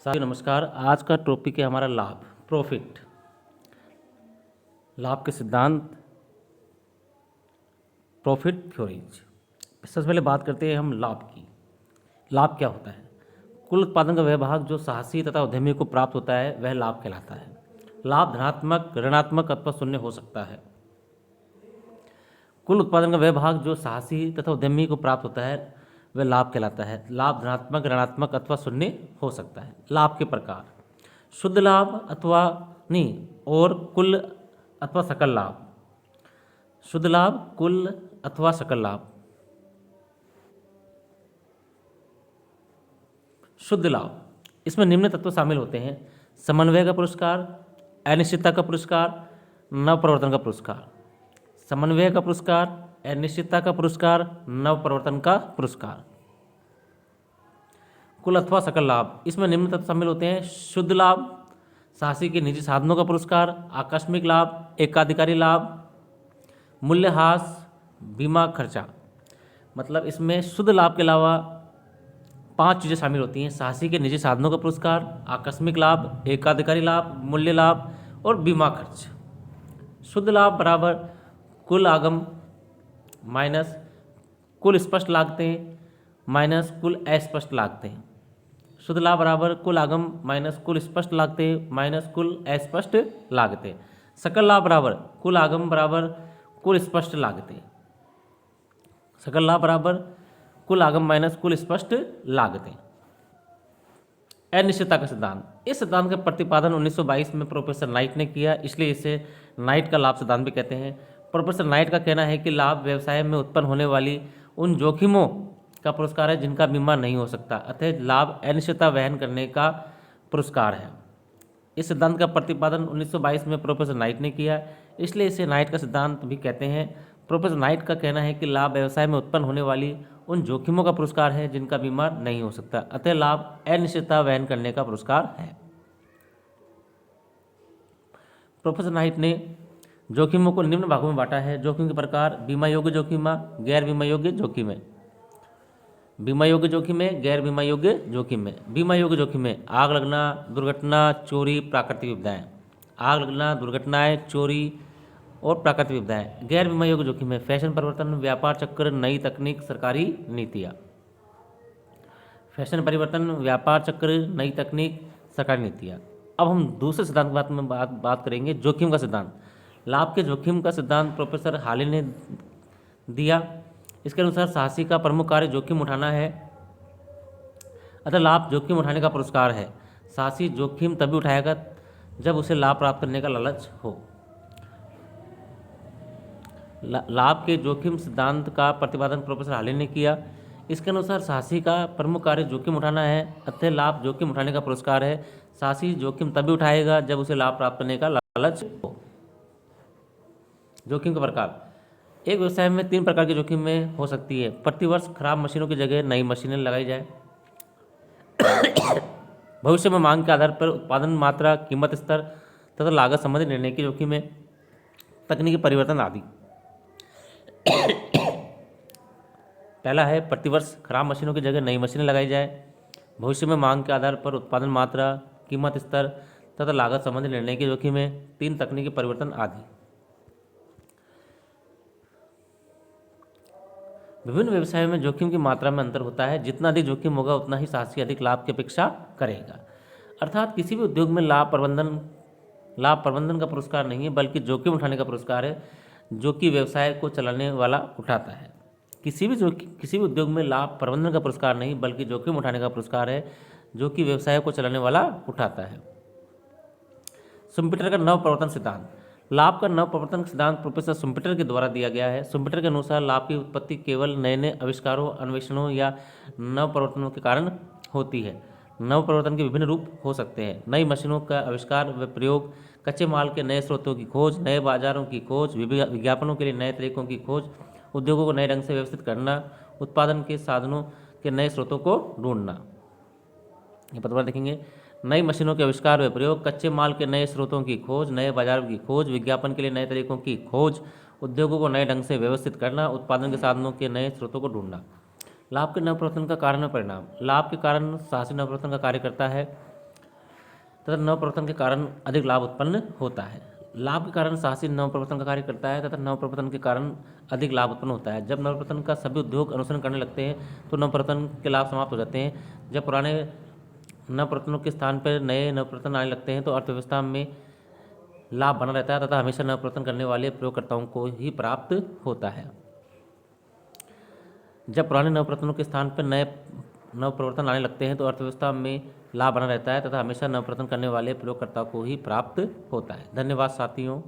साथियों नमस्कार। आज का टॉपिक है हमारा लाभ, प्रॉफिट। लाभ के सिद्धांत, प्रॉफिट थ्योरीज। सबसे पहले बात करते हैं हम लाभ की। लाभ क्या होता है? कुल उत्पादन का वह भाग जो साहसी तथा उद्यमी को प्राप्त होता है वह लाभ कहलाता है। लाभ धनात्मक, ऋणात्मक अथवा शून्य हो सकता है। कुल उत्पादन का वह भाग जो साहसी तथा उद्यमी को प्राप्त होता है वह लाभ कहलाता है। लाभ धनात्मक, ऋणात्मक अथवा शून्य हो सकता है। लाभ के प्रकार: शुद्ध लाभ अथवा नहीं और कुल अथवा सकल लाभ। शुद्ध लाभ, कुल अथवा सकल लाभ। शुद्ध लाभ, इसमें निम्न तत्व शामिल होते हैं: समन्वय का पुरस्कार, अनिश्चितता का पुरस्कार, नवप्रवर्तन का पुरस्कार। समन्वय का पुरस्कार, अनिश्चितता का पुरस्कार, नवप्रवर्तन का पुरस्कार। कुल अथवा सकल लाभ, इसमें निम्न तत्व शामिल होते हैं: शुद्ध लाभ, साहसी के निजी साधनों का पुरस्कार, आकस्मिक लाभ, एकाधिकारी लाभ, मूल्यह्रास, बीमा खर्चा। मतलब इसमें शुद्ध लाभ के अलावा 5 चीज़ें शामिल होती हैं: साहसी के निजी साधनों का पुरस्कार, आकस्मिक लाभ, एकाधिकारी लाभ, मूल्य लाभ और बीमा खर्च। शुद्ध लाभ बराबर कुल आगम माइनस कुल स्पष्ट लागतें माइनस कुल अस्पष्ट लागतें। शुद्ध लाभ बराबर कुल आगम माइनस कुल स्पष्ट लागतें माइनस कुल अस्पष्ट लागतें। सकल लाभ बराबर कुल आगम बराबर कुल स्पष्ट लागतें। सकल लाभ बराबर कुल आगम माइनस कुल स्पष्ट लागतें। अनिश्चितता का सिद्धांत, इस सिद्धांत का प्रतिपादन 1922 में प्रोफेसर नाइट ने किया, इसलिए इसे नाइट का लाभ सिद्धांत भी कहते हैं। प्रोफेसर नाइट का कहना है कि लाभ व्यवसाय में उत्पन्न होने वाली उन जोखिमों का पुरस्कार है जिनका बीमा नहीं हो सकता, अतः लाभ अनिश्चितता वहन करने का पुरस्कार है। इस सिद्धांत का प्रतिपादन 1922 में प्रोफेसर नाइट ने किया, इसलिए इसे नाइट का सिद्धांत भी कहते हैं। प्रोफेसर नाइट का कहना है कि लाभ व्यवसाय में उत्पन्न होने वाली उन जोखिमों का पुरस्कार है जिनका बीमा नहीं हो सकता, अतः लाभ अनिश्चितता वहन करने का पुरस्कार है। प्रोफेसर नाइट ने जोखिमों को निम्न भागों में बांटा है। जोखिम के प्रकार: बीमा योग्य जोखिम, गैर बीमा योग्य जोखिम है। बीमा योग्य जोखिम है, गैर बीमा योग्य जोखिम है। बीमा योग्य जोखिम है: आग लगना, दुर्घटना, चोरी, प्राकृतिक विपदाएं। आग लगना, दुर्घटनाएं, चोरी और प्राकृतिक विपदाएं। गैर बीमा योग्य जोखिम है: फैशन परिवर्तन, व्यापार चक्र, नई तकनीक, सरकारी नीतियाँ। फैशन परिवर्तन, व्यापार चक्र, नई तकनीक, सरकारी नीतियाँ। अब हम दूसरे सिद्धांत की बात करेंगे, जोखिम का सिद्धांत। लाभ के जोखिम का सिद्धांत प्रोफेसर हाले ने दिया। इसके अनुसार साहसी का प्रमुख कार्य जोखिम उठाना है, अतः लाभ जोखिम उठाने का पुरस्कार है। साहसी जोखिम तभी उठाएगा जब उसे लाभ प्राप्त करने का लालच हो। लाभ के जोखिम सिद्धांत का प्रतिपादन प्रोफेसर हाले ने किया। इसके अनुसार साहसी का प्रमुख कार्य जोखिम उठाना है, अतः लाभ जोखिम उठाने का पुरस्कार है। साहसी जोखिम तभी उठाएगा जब उसे लाभ प्राप्त करने का लालच हो। जोखिम के प्रकार: एक व्यवसाय में 3 प्रकार के जोखिम में हो सकती है। प्रतिवर्ष खराब मशीनों की जगह नई मशीनें लगाई जाए, भविष्य में मांग के आधार पर उत्पादन मात्रा, कीमत स्तर तथा लागत संबंधी निर्णय की जोखिम है, तकनीकी परिवर्तन आदि। पहला है प्रतिवर्ष खराब मशीनों की जगह नई मशीनें लगाई जाए, भविष्य में मांग के आधार पर उत्पादन मात्रा, कीमत स्तर तथा लागत संबंधी निर्णय की जोखिम है, 3 तकनीकी परिवर्तन आदि। विभिन्न व्यवसायों में जोखिम की मात्रा में अंतर होता है। जितना अधिक जोखिम होगा उतना ही साहसी अधिक लाभ की अपेक्षा करेगा। अर्थात किसी भी उद्योग में लाभ प्रबंधन का पुरस्कार नहीं है बल्कि जोखिम उठाने का पुरस्कार है, जो कि व्यवसाय को चलाने वाला उठाता है। किसी भी उद्योग में लाभ प्रबंधन का पुरस्कार नहीं बल्कि जोखिम उठाने का पुरस्कार है, जो कि व्यवसाय को चलाने वाला उठाता है। शुम्पीटर का नवप्रवर्तन सिद्धांत। लाभ का नवप्रवर्तन सिद्धांत प्रोफेसर शुम्पीटर के द्वारा दिया गया है। शुम्पीटर के अनुसार लाभ की उत्पत्ति केवल नए नए आविष्कारों, अन्वेषणों या नवप्रवर्तनों के कारण होती है। नवप्रवर्तन के विभिन्न रूप हो सकते हैं: नई मशीनों का आविष्कार व प्रयोग, कच्चे माल के नए स्रोतों की खोज, नए बाजारों की खोज, विज्ञापनों के लिए नए तरीकों की खोज, उद्योगों को नए ढंग से व्यवस्थित करना, उत्पादन के साधनों के नए स्रोतों को ढूंढना। ये पदवार देखेंगे: नई मशीनों के आविष्कार व प्रयोग, कच्चे माल के नए स्रोतों की खोज, नए बाजारों की खोज, विज्ञापन के लिए नए तरीकों की खोज, उद्योगों को नए ढंग से व्यवस्थित करना, उत्पादन के साधनों के नए स्रोतों को ढूंढना। लाभ के नवप्रवर्तन का कारण और परिणाम। लाभ के कारण साहसी नवप्रवर्तन का कार्य करता है। तथा नवप्रवर्तन के कारण अधिक लाभ उत्पन्न होता है। लाभ के कारण साहसी नवप्रवर्तन का कार्य करता है तथा नवप्रवर्तन के कारण अधिक लाभ उत्पन्न होता है। जब नवप्रवर्तन का सभी उद्योग अनुसरण करने लगते हैं तो नवप्रवर्तन के लाभ समाप्त हो जाते हैं। जब पुराने नवप्रवर्तनों के स्थान पर नए नवप्रवर्तन आने लगते हैं तो अर्थव्यवस्था में लाभ बना रहता है तथा हमेशा नवप्रवर्तन करने वाले प्रयोगकर्ताओं को ही प्राप्त होता है। जब पुराने नवप्रवर्तनों के स्थान पर नए नवप्रवर्तन आने लगते हैं तो अर्थव्यवस्था में लाभ बना रहता है तथा हमेशा नवप्रवर्तन करने वाले प्रयोगकर्ता को ही प्राप्त होता है। धन्यवाद साथियों।